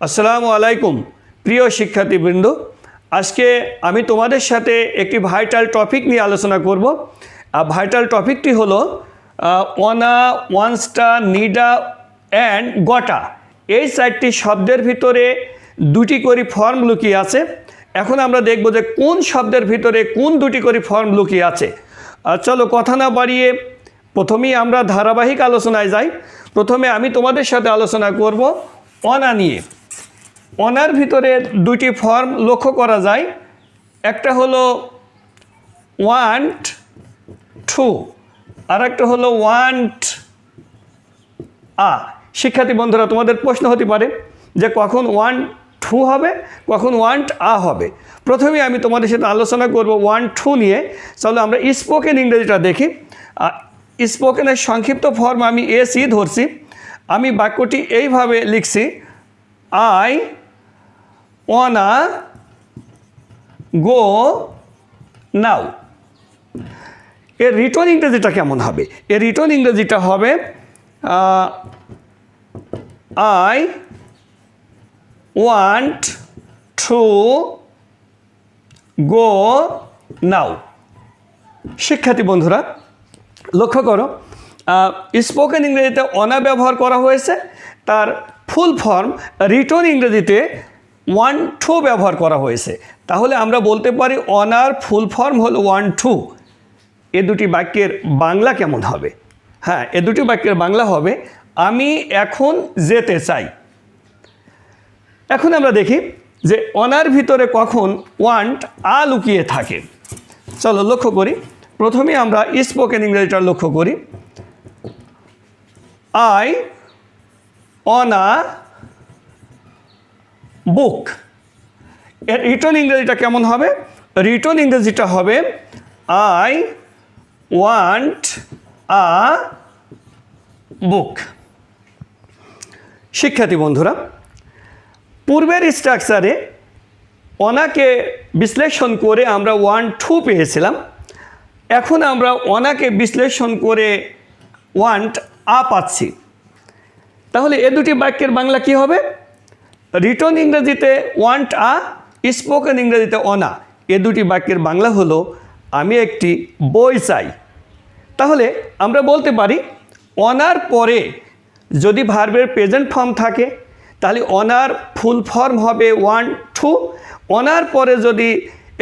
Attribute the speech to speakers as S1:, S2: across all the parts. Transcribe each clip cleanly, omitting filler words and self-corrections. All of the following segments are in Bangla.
S1: আসসালামু আলাইকুম প্রিয় শিক্ষার্থীবৃন্দ। আজকে আমি তোমাদের সাথে একটি ভাইটাল টপিক নিয়ে আলোচনা করব। ভাইটাল টপিকটি হলো ওয়ানা, ওয়ান্সটা, নিডা অ্যান্ড গটা। এই চারটি শব্দের ভিতরে দুটি করে ফর্ম লুকিয়ে আছে। এখন আমরা দেখব যে কোন শব্দের ভিতরে কোন দুটি করে ফর্ম লুকিয়ে আছে। চলো কথা না বাড়িয়ে প্রথমেই আমরা ধারাবাহিক আলোচনায় যাই। প্রথমে আমি তোমাদের সাথে আলোচনা করব অনা নিয়ে। অনার ভিতরে দুটি ফর্ম লক্ষ্য করা যায়, একটা হলো ওয়ান্ট টু আর একটা হলো ওয়ান্ট আ। শিক্ষার্থী বন্ধুরা, তোমাদের প্রশ্ন হতে পারে যে কখন ওয়ান্ট টু হবে, কখন ওয়ান্ট আ হবে। প্রথমে আমি তোমাদের সাথে আলোচনা করব ওয়ান্ট টু নিয়ে। চলো আমরা স্পোকেন ইংরেজিটা দেখি। স্পোকেনের সংক্ষিপ্ত ফর্ম আমি এসি ধরছি। আমি বাক্যটি এইভাবে লিখছি, আই ওয়ানা গো নাও। এর রিটার্ন ইংরেজিটা কেমন হবে? এর রিটার্ন ইংরেজিটা হবে আই ওয়ান্ট টু গো নাও। শিক্ষার্থী বন্ধুরা লক্ষ্য করো, স্পোকেন ইংরেজিতে অনা ব্যবহার করা হয়েছে, তার ফুল ফর্ম রিটার্ন ইংরেজিতে ওয়ান টু ব্যবহার করা হয়েছে। তাহলে আমরা বলতে পারি অনার ফুল ফর্ম হলো ওয়ান টু। এ দুটি বাক্যের বাংলা কেমন হবে? হ্যাঁ, এ দুটি বাক্যের বাংলা হবে আমি এখন যেতে চাই। এখন আমরা দেখি যে অনার ভিতরে কখন ওয়ান্ট আ লুকিয়ে থাকে। চলো লক্ষ্য করি। প্রথমে আমরা স্পোকেন ইংরেজিটা লক্ষ্য করি, আই অনা বুক। এর রিটার্ন ইংরেজিটা কেমন হবে? রিটার্ন ইংরেজিটা হবে আই ওয়ান্ট আ বুক। শিক্ষার্থী বন্ধুরা, পূর্বের স্ট্রাকচারে অনাকে বিশ্লেষণ করে আমরা ওয়ান টু পেয়েছিলাম। এখন আমরা অনাকে বিশ্লেষণ করে ওয়ান্ট আ পাচ্ছি। তাহলে এ দুটি বাক্যের বাংলা কি হবে? রিটার্ন ইংরেজিতে ওয়ান্ট আ, স্পোকেন ইংরেজিতে অনা। এ দুটি বাক্যের বাংলা হলো আমি একটি বই চাই। তাহলে আমরা বলতে পারি অনার পরে যদি ভার্বের প্রেজেন্ট ফর্ম থাকে তাহলে অনার ফুল ফর্ম হবে ওয়ান টু। অনার পরে যদি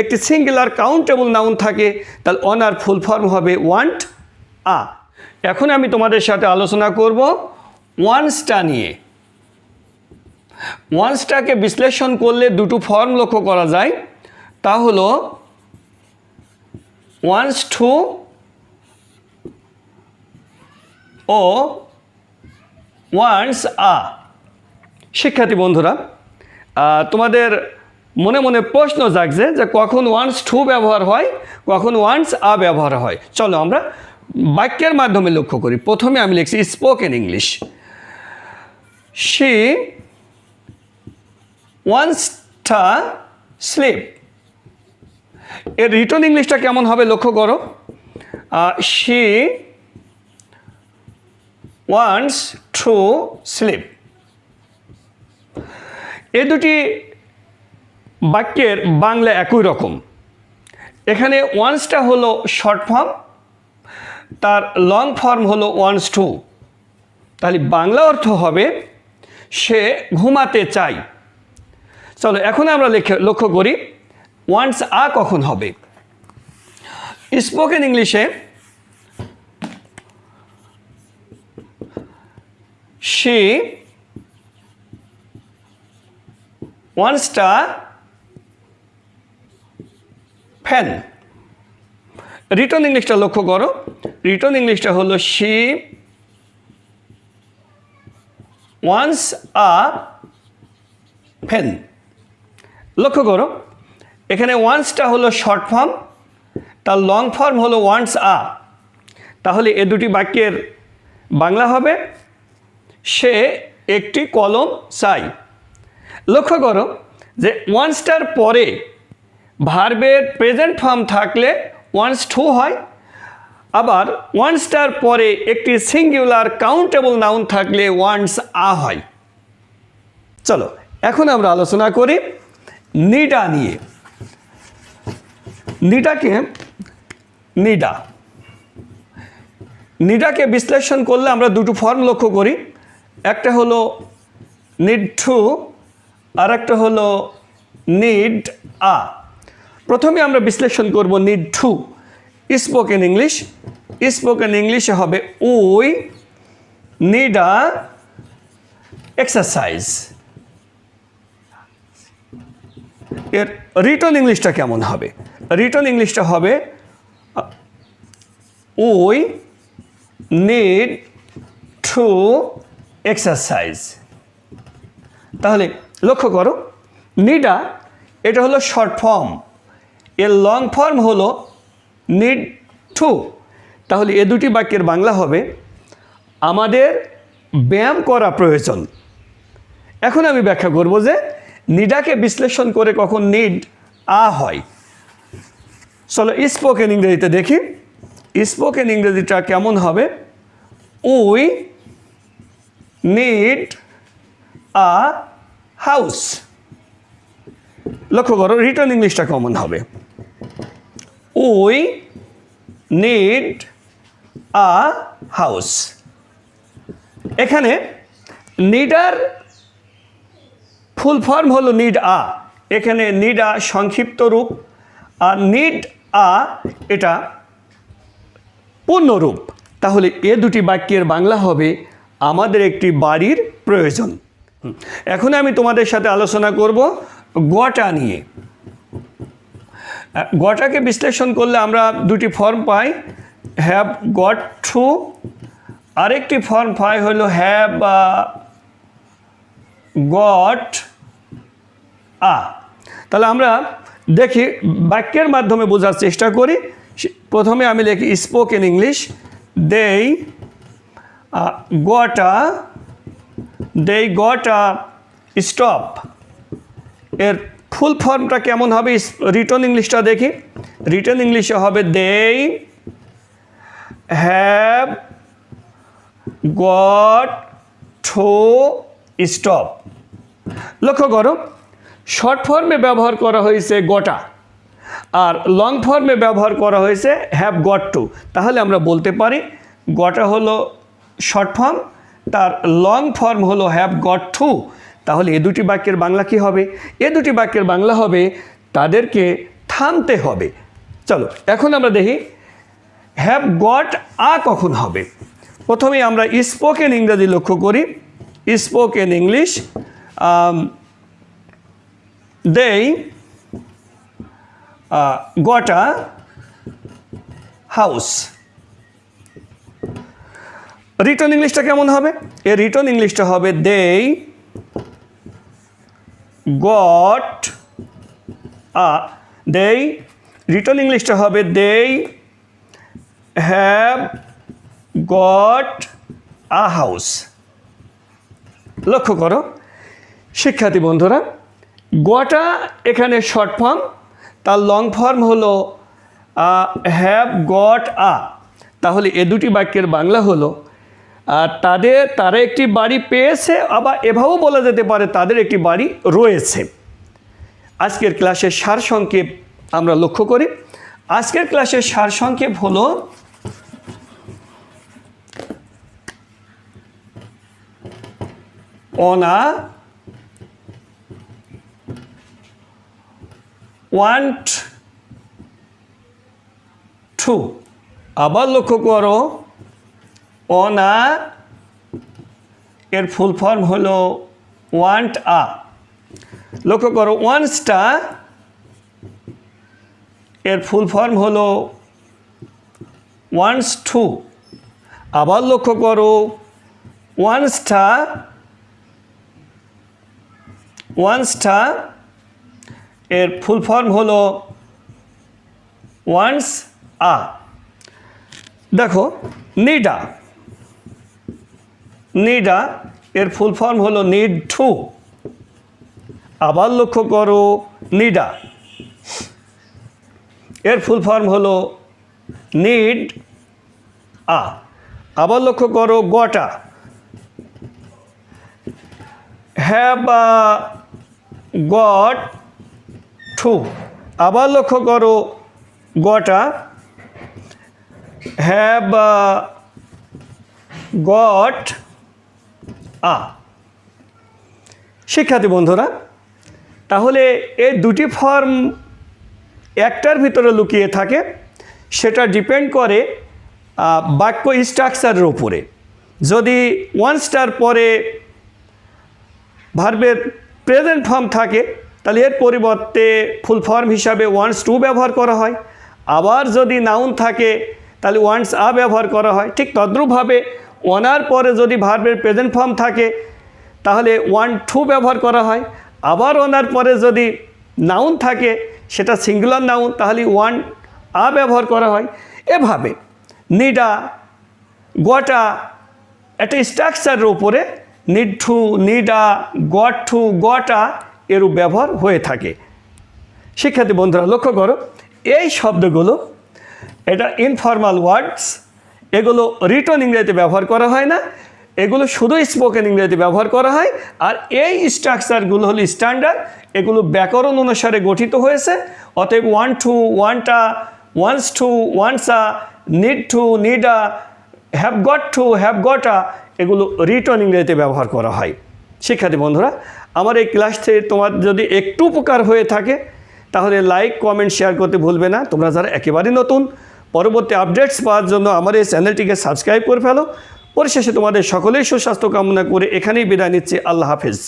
S1: একটি সিঙ্গুলার কাউন্টেবল নাউন থাকে তাহলে অনার ফুল ফর্ম হবে ওয়ান্ট আ। এখন আমি তোমাদের সাথে আলোচনা করব ওয়ান্সটা নিয়ে। ওয়ান্সটাকে বিশ্লেষণ করলে দুটো ফর্ম লক্ষ্য করা যায়, তা হলো ওয়ান্স টু ও ওয়ান্স আ। শিক্ষার্থী বন্ধুরা, তোমাদের মনে মনে প্রশ্ন জাগছে যে কখন ওয়ান্স টু ব্যবহার হয়, কখন ওয়ান্স আ ব্যবহার হয়। চলো আমরা বাক্যের মাধ্যমে লক্ষ্য করি। প্রথমে আমি লিখছি spoken English, she wants to sleep. এর রিটার্ন ইংলিশটা কেমন হবে লক্ষ্য করো, শি ওয়ান্টস টু স্লিপ। এ দুটি বাক্যের বাংলা একই রকম। এখানে ওয়ান্সটা হলো শর্ট ফর্ম, তার লং ফর্ম হলো ওয়ান্টস টু। তাহলে বাংলা অর্থ হবে সে ঘুমাতে চাই। চলো এখন আমরা লক্ষ্য করি ওয়ান্টস আ কখন হবে। স্পোকেন ইংলিশে she wants to fan. Return ইংলিশটা লক্ষ্য করো, রিটার্ন ইংলিশটা হলো শি ওয়ান্টস আ ফ্যান। লক্ষ্য করো এখানে ওয়ান্টসটা হলো শর্ট ফর্ম, তার লং ফর্ম হলো ওয়ান্টস আ। তাহলে এ দুটি বাক্যের বাংলা হবে সে একটি কলম চাই। লক্ষ্য করো যে ওয়ান্টসটার পরে ভার্বের প্রেজেন্ট ফর্ম থাকলে ওয়ান্টস টু হয়, আবার ওয়ান্টসটার পরে একটি সিঙ্গুলার কাউন্টেবল নাউন থাকলে ওয়ান্টস আ হয়। চলো এখন আমরা আলোচনা করি নিডা নিয়ে। নিডাকে বিশ্লেষণ করলে আমরা দুটো ফর্ম লক্ষ্য করি, একটা হলো নিড টু আর একটা হলো নিড আ। প্রথমে আমরা বিশ্লেষণ করব নিড টু। স্পোকেন ইংলিশে হবে উই নিড আ এক্সারসাইজ। এর রিটন ইংলিশটা কেমন হবে? রিটন ইংলিশটা হবে উই নিড টু এক্সারসাইজ। তাহলে লক্ষ্য করো, নিডা এটা হলো শর্ট ফর্ম, এর লং ফর্ম হলো নিড টু। তাহলে এ দুটি বাক্যের বাংলা হবে আমাদের ব্যায়াম করা প্রয়োজন। এখন আমি ব্যাখ্যা করব যে নিডাকে বিশ্লেষণ করে কখন নিড আ হয়। চলো স্পোকেন ইংরেজিতে দেখি। স্পোকেন ইংরেজিটা কেমন হবে? We need a house. লক্ষ্য করো রিটন ইংলিশটা কেমন হবে? We need a house. এখানে নিডার ফুল ফর্ম হলো নিড আ, এখানে নিড আ সংক্ষিপ্ত রূপ, আর নিড আ এটা পূর্ণ রূপ। তাহলে এ দুটি বাক্যের বাংলা হবে আমাদের একটি বাড়ির প্রয়োজন। এখন আমি তোমাদের সাথে আলোচনা করব গটা নিয়ে। গটাকে বিশ্লেষণ করলে আমরা দুটি form pi, have got two, আরেকটি ফর্ম পাই হলো হ্যাভ গট আ। তাহলে আমরা দেখি বাক্যের মাধ্যমে বোঝার চেষ্টা করি। প্রথমে আমি লিখি spoken English, they got a stop। এর ফুল ফর্মটা কেমন হবে? রিটন ইংলিশটা দেখি। রিটন ইংলিশে হবে they have got to stop। লক্ষ্য করো শর্ট ফর্মে ব্যবহার করা হয়েছে গটা, আর লং ফর্মে ব্যবহার করা হয়েছে হ্যাভ গট টু। তাহলে আমরা বলতে পারি গটা হলো শর্ট ফর্ম, তার লং ফর্ম হলো হ্যাভ গট টু। তাহলে এ দুটি বাক্যের বাংলা কি হবে? এ দুটি বাক্যের বাংলা হবে তাদেরকে থামতে হবে। চলো এখন আমরা দেখি হ্যাভ গট আ কখন হবে। প্রথমে আমরা স্পোকেন ইংরেজি লক্ষ্য করি। Spoken English, they got a house। Written ইংলিশটা কেমন হবে? এর রিটন ইংলিশটা হবে they got a, রিটন ইংলিশটা হবে they have got a house। লক্ষ্য করো শিক্ষার্থী বন্ধুরা, গটা এখানে শর্ট ফর্ম, তার লং ফর্ম হলো হ্যাভ গট আ। তাহলে এ দুটি বাক্যের বাংলা হলো তারা একটি বাড়ি পেয়েছে, আবার এভাবেও বলা যেতে পারে তাদের একটি বাড়ি রয়েছে। আজকের ক্লাসের সারসংক্ষেপ আমরা লক্ষ্য করি। আজকের ক্লাসের সারসংক্ষেপ হলো অনা want to। আবার লক্ষ্য করো অনা এর ফুল ফর্ম হলো want a। লক্ষ্য করো ওয়ান্সটা এর ফুল ফর্ম হলো wants to। আবার লক্ষ্য করো ওয়ান্সটা এর ফুল ফর্ম হলো ওয়ান্স আ। দেখো নিডা এর ফুল ফর্ম হলো নিড টু। আবার লক্ষ্য করো নিডা এর ফুল ফর্ম হলো নিড আ। আবার লক্ষ্য করো গটা হ্যাভ গট টু। আবার লক্ষ্য করো গটা, হ্যাভ গট আ। শিক্ষার্থী বন্ধুরা, তাহলে এই দুটি ফর্ম একটার ভিতরে লুকিয়ে থাকে, সেটা ডিপেন্ড করে বাক্য স্ট্রাকচারের উপরে। যদি ওয়ান্সটার পরে ভার্বের প্রেজেন্ট ফর্ম থাকে তাহলে এর পরিবর্তে ফুল ফর্ম হিসাবে ওয়ান্স টু ব্যবহার করা হয়। আবার যদি নাউন থাকে তাহলে ওয়ান্স আ ব্যবহার করা হয়। ঠিক তদ্রূপভাবে ওয়ানার পরে যদি ভার্বের প্রেজেন্ট ফর্ম থাকে তাহলে ওয়ান টু ব্যবহার করা হয়। আবার ওনার পরে যদি নাউন থাকে, সেটা সিঙ্গুলার নাউন, তাহলে ওয়ান আ ব্যবহার করা হয়। এভাবে নিডা, গটা একটা স্ট্রাকচারের উপরে need to, Nida, got to, গটা এরূপ ব্যবহার হয়ে থাকে। শিক্ষার্থী বন্ধুরা লক্ষ্য করো, এই শব্দগুলো এটা ইনফর্মাল ওয়ার্ডস, এগুলো রিটন ইংরেজিতে ব্যবহার করা হয় না, এগুলো শুধু স্পোকেন ইংরেজিতে ব্যবহার করা হয়। আর এই স্ট্রাকচারগুলো হলো স্ট্যান্ডার্ড, এগুলো ব্যাকরণ অনুসারে গঠিত হয়েছে। অতএব want to, wanna, wants to, wantsa, need to, needa, have got to, have gotta এগুলো রিটন ইংরেজিতে ব্যবহার করা হয়। শিক্ষার্থী বন্ধুরা, আমার এই ক্লাস থেকে তোমার যদি একটু উপকার হয়ে থাকে তাহলে লাইক, কমেন্ট, শেয়ার করতে ভুলবে না। তোমরা যারা একেবারেই নতুন, পরবর্তী আপডেটস পাওয়ার জন্য আমার এই চ্যানেলটিকে সাবস্ক্রাইব করে ফেলো। পরিশেষে তোমাদের সকলেই সুস্বাস্থ্য কামনা করে এখানেই বিদায় নিচ্ছি। আল্লাহ হাফেজ।